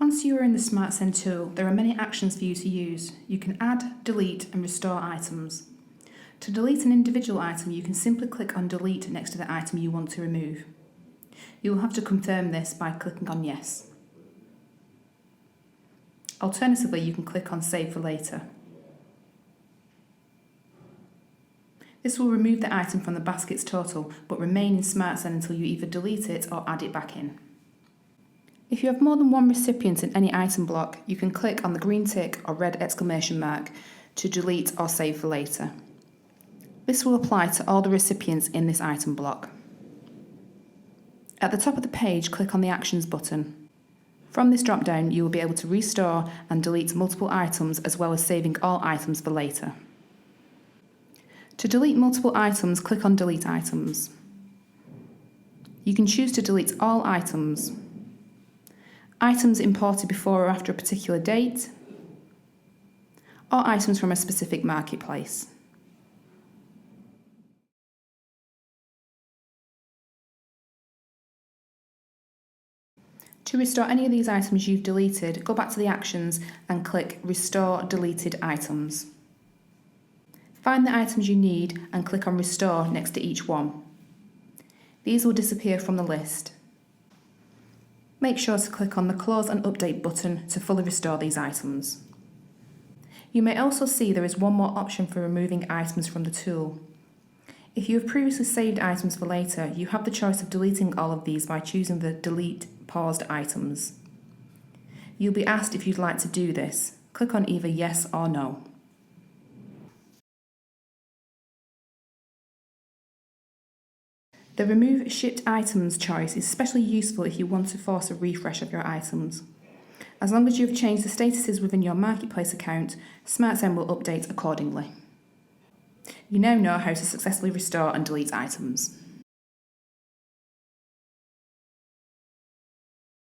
Once you are in the SmartSend tool, there are many actions for you to use. You can add, delete and restore items. To delete an individual item, you can simply click on delete next to the item you want to remove. You will have to confirm this by clicking on yes. Alternatively, you can click on save for later. This will remove the item from the basket's total, but remain in SmartSend until you either delete it or add it back in. If you have more than one recipient in any item block, you can click on the green tick or red exclamation mark to delete or save for later. This will apply to all the recipients in this item block. At the top of the page, click on the Actions button. From this drop-down, you will be able to restore and delete multiple items as well as saving all items for later. To delete multiple items, click on Delete Items. You can choose to delete all items. Items imported before or after a particular date, or items from a specific marketplace. To restore any of these items you've deleted, go back to the Actions and click Restore Deleted Items. Find the items you need and click on Restore next to each one. These will disappear from the list. Make sure to click on the Close and Update button to fully restore these items. You may also see there is one more option for removing items from the tool. If you have previously saved items for later, you have the choice of deleting all of these by choosing the Delete Paused Items. You'll be asked if you'd like to do this. Click on either Yes or No. The Remove Shipped Items choice is especially useful if you want to force a refresh of your items. As long as you have changed the statuses within your Marketplace account, SmartSend will update accordingly. You now know how to successfully restore and delete items.